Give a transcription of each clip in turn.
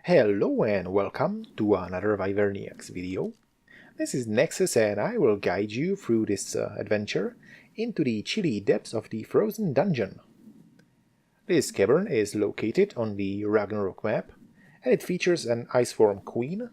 Hello and welcome to another Wyverniacs video. This is Nexus and I will guide you through this adventure into the chilly depths of the frozen dungeon. This cavern is located on the Ragnarok map and it features an Iceworm queen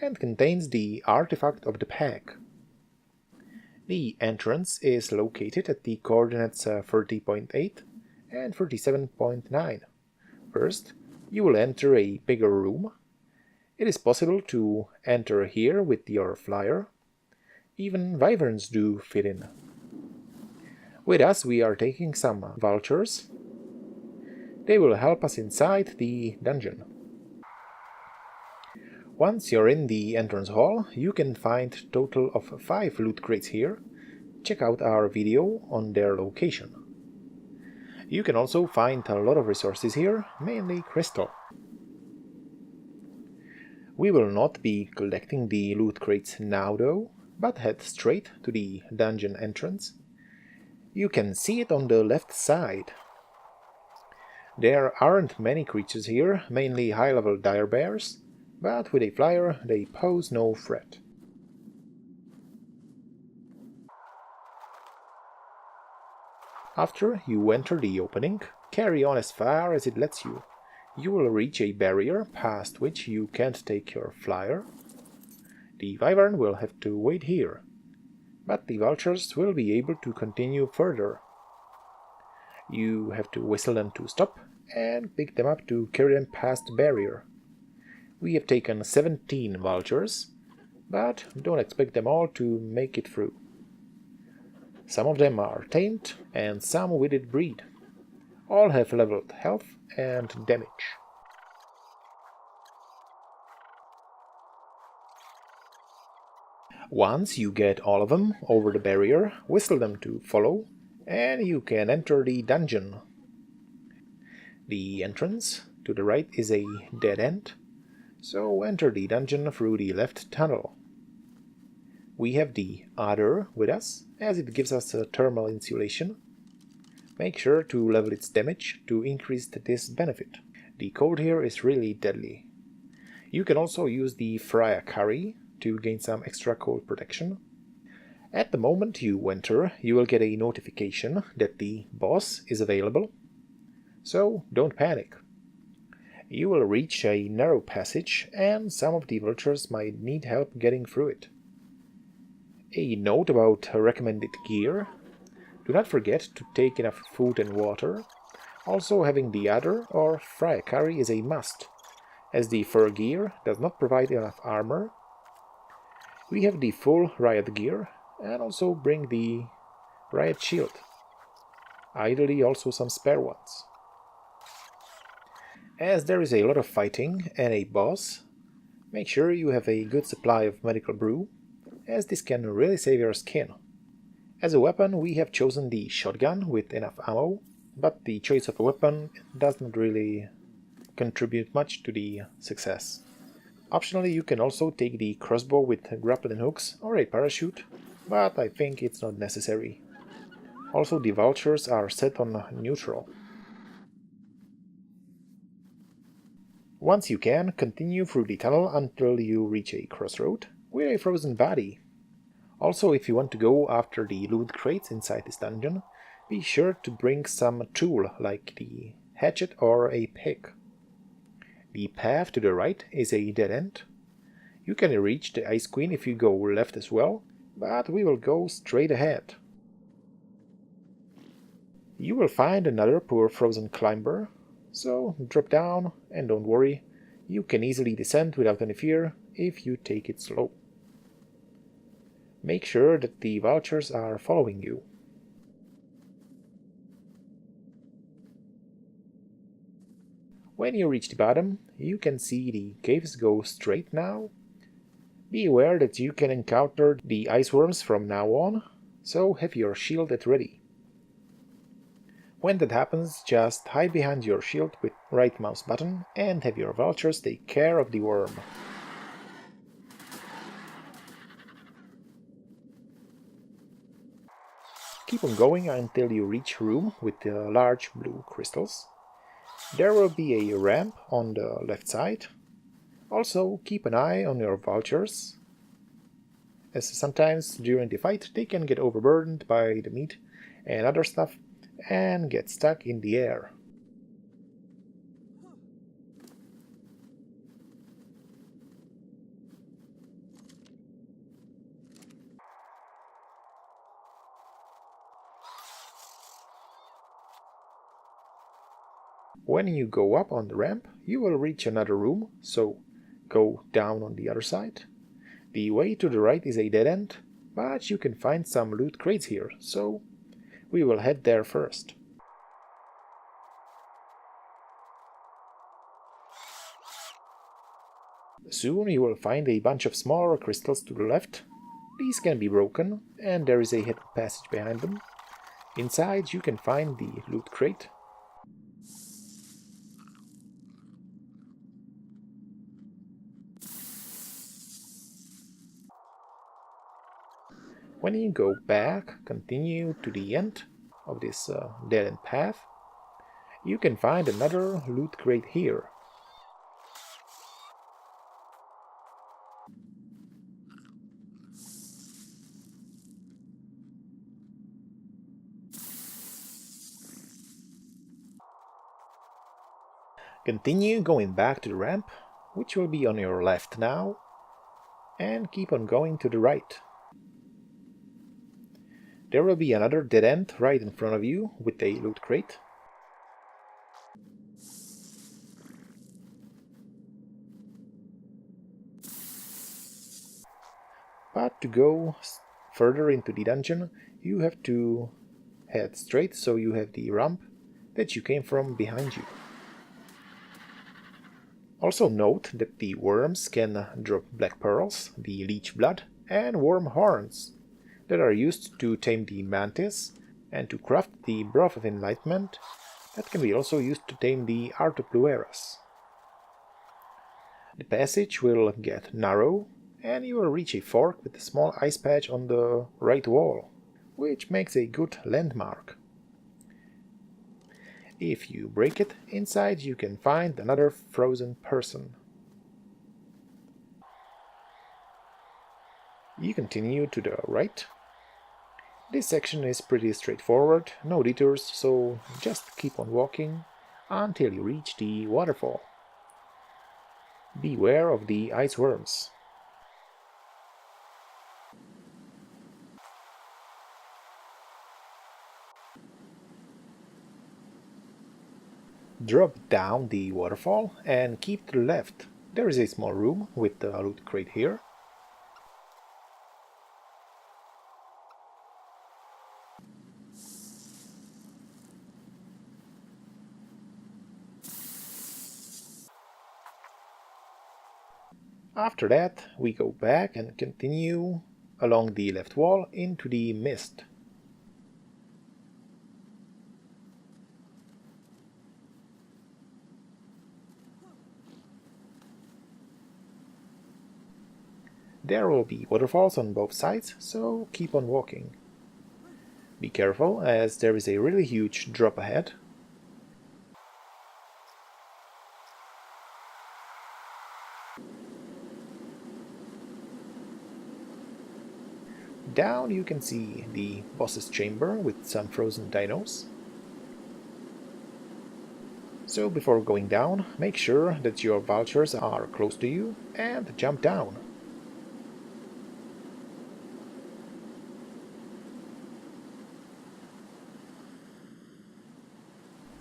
and contains the artifact of the pack. The entrance is located at the coordinates 30.8 and 37.9. First, you will enter a bigger room. It is possible to enter here with your flyer. Even wyverns do fit in. With us we are taking some vultures. They will help us inside the dungeon. Once you're in the entrance hall, you can find a total of 5 loot crates here. Check out our video on their location. You can also find a lot of resources here, mainly crystal. We will not be collecting the loot crates now though, but head straight to the dungeon entrance. You can see it on the left side. There aren't many creatures here, mainly high-level dire bears, but with a flyer they pose no threat. After you enter the opening, carry on as far as it lets you. You will reach a barrier past which you can't take your flyer. The wyvern will have to wait here, but the vultures will be able to continue further. You have to whistle them to stop and pick them up to carry them past the barrier. We have taken 17 vultures, but don't expect them all to make it through. Some of them are tamed, and some we did breed. All have leveled health and damage. Once you get all of them over the barrier, whistle them to follow, and you can enter the dungeon. The entrance to the right is a dead end, so enter the dungeon through the left tunnel. We have the Adder with us, as it gives us a thermal insulation. Make sure to level its damage to increase this benefit. The cold here is really deadly. You can also use the Freya Curry to gain some extra cold protection. At the moment you enter, you will get a notification that the boss is available, so don't panic. You will reach a narrow passage and some of the vultures might need help getting through it. A note about recommended gear: do not forget to take enough food and water. Also, having the Adder or Freya Curry is a must, as the fur gear does not provide enough armor. We have the full riot gear, and also bring the riot shield. Ideally also some spare ones. As there is a lot of fighting and a boss, make sure you have a good supply of medical brew, as this can really save your skin. As a weapon we have chosen the shotgun with enough ammo, but the choice of a weapon does not really contribute much to the success. Optionally you can also take the crossbow with grappling hooks or a parachute, but I think it's not necessary. Also the vultures are set on neutral. Once you can, continue through the tunnel until you reach a crossroad with a frozen body. Also, if you want to go after the loot crates inside this dungeon, be sure to bring some tool like the hatchet or a pick. The path to the right is a dead end. You can reach the Ice Queen if you go left as well, but we will go straight ahead. You will find another poor frozen climber, so drop down and don't worry, you can easily descend without any fear if you take it slow. Make sure that the vultures are following you. When you reach the bottom, you can see the caves go straight now. Be aware that you can encounter the iceworms from now on, so have your shield at ready. When that happens, just hide behind your shield with right mouse button and have your vultures take care of the worm. Keep on going until you reach a room with large blue crystals. There will be a ramp on the left side. Also, keep an eye on your vultures, as sometimes during the fight they can get overburdened by the meat and other stuff and get stuck in the air. When you go up on the ramp, you will reach another room, so go down on the other side. The way to the right is a dead end, but you can find some loot crates here, so we will head there first. Soon you will find a bunch of smaller crystals to the left. These can be broken, and there is a hidden passage behind them. Inside you can find the loot crate. When you go back, continue to the end of this dead-end path, you can find another loot crate here. Continue going back to the ramp, which will be on your left now, and keep on going to the right. There will be another dead end right in front of you with a loot crate. But to go further into the dungeon, you have to head straight, so you have the ramp that you came from behind you. Also note that the worms can drop black pearls, the leech blood, and worm horns that are used to tame the mantis and to craft the broth of enlightenment that can be also used to tame the Artoplueras. The passage will get narrow, and you will reach a fork with a small ice patch on the right wall, which makes a good landmark. If you break it, inside you can find another frozen person. You continue to the right. This section is pretty straightforward, no detours, so just keep on walking until you reach the waterfall. Beware of the ice worms. Drop down the waterfall and keep to the left. There is a small room with a loot crate here. After that, we go back and continue along the left wall into the mist. There will be waterfalls on both sides, so keep on walking. Be careful, as there is a really huge drop ahead. Down you can see the boss's chamber with some frozen dinos. So before going down, make sure that your vultures are close to you and jump down.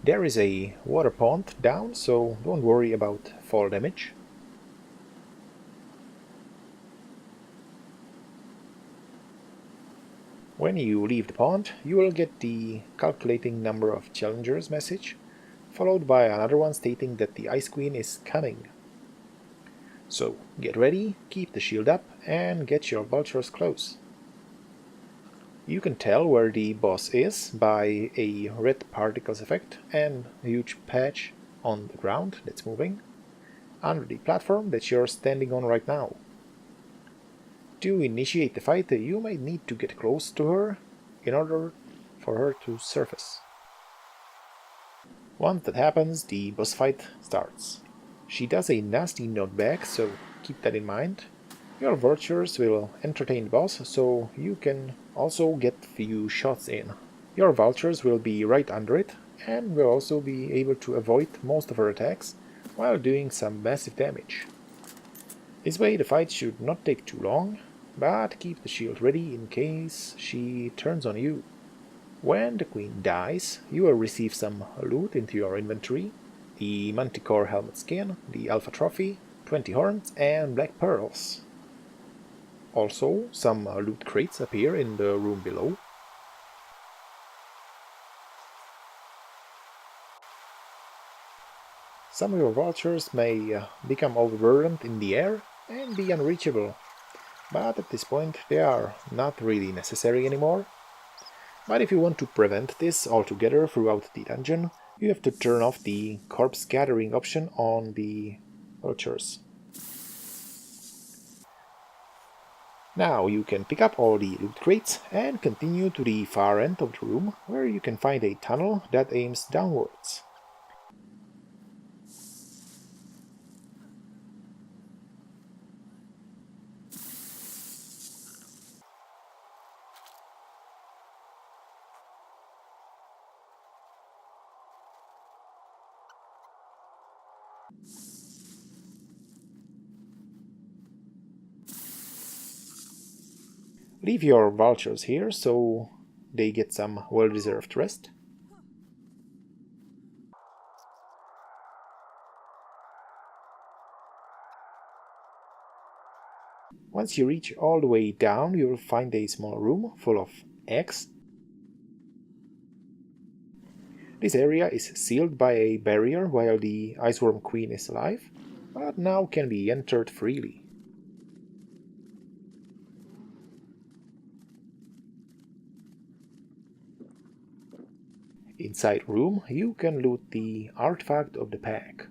There is a water pond down, so don't worry about fall damage. When you leave the pond, you will get the calculating number of challengers message, followed by another one stating that the Ice Queen is coming. So get ready, keep the shield up, and get your vultures close. You can tell where the boss is by a red particles effect and a huge patch on the ground that's moving, under the platform that you're standing on right now. To initiate the fight, you might need to get close to her in order for her to surface. Once that happens, the boss fight starts. She does a nasty knockback, so keep that in mind. Your vultures will entertain the boss, so you can also get few shots in. Your vultures will be right under it, and will also be able to avoid most of her attacks, while doing some massive damage. This way the fight should not take too long, but keep the shield ready in case she turns on you. When the queen dies, you will receive some loot into your inventory: the Manticore helmet skin, the Alpha trophy, 20 horns and black pearls. Also, some loot crates appear in the room below. Some of your vultures may become overburdened in the air and be unreachable, but at this point they are not really necessary anymore. But if you want to prevent this altogether throughout the dungeon, you have to turn off the corpse gathering option on the vultures. Now you can pick up all the loot crates and continue to the far end of the room, where you can find a tunnel that aims downwards. Leave your vultures here so they get some well-deserved rest. Once you reach all the way down, you will find a small room full of eggs. This area is sealed by a barrier while the Iceworm Queen is alive, but now can be entered freely. Inside room, you can loot the artifact of the pack.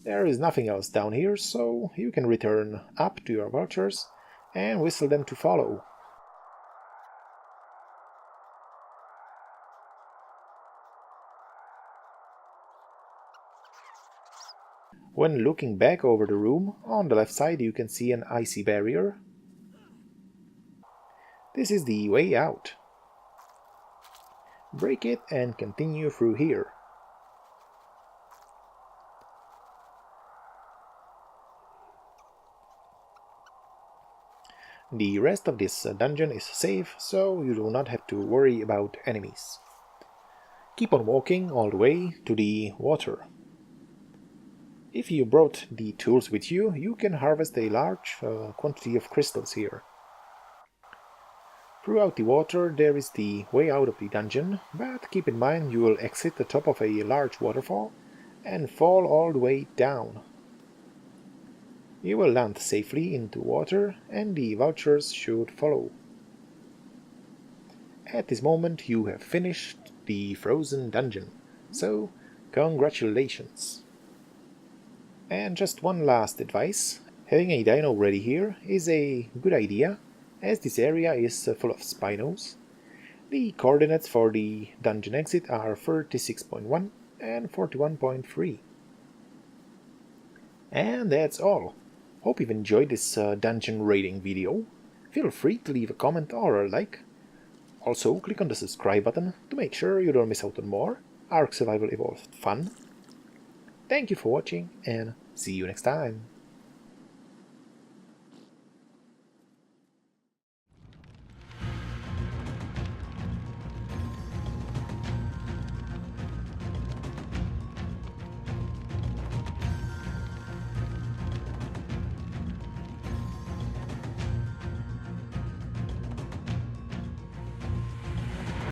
There is nothing else down here, so you can return up to your vultures and whistle them to follow. When looking back over the room, on the left side you can see an icy barrier. This is the way out. Break it and continue through here. The rest of this dungeon is safe, so you do not have to worry about enemies. Keep on walking all the way to the water. If you brought the tools with you, you can harvest a large quantity of crystals here. Throughout the water there is the way out of the dungeon, but keep in mind you will exit the top of a large waterfall and fall all the way down. You will land safely into water and the vultures should follow. At this moment you have finished the frozen dungeon, so congratulations! And just one last advice: having a dino ready here is a good idea, as this area is full of Spinos. The coordinates for the dungeon exit are 36.1 and 41.3. And that's all. Hope you've enjoyed this dungeon raiding video. Feel free to leave a comment or a like. Also, click on the subscribe button to make sure you don't miss out on more Ark Survival Evolved fun. Thank you for watching, and see you next time.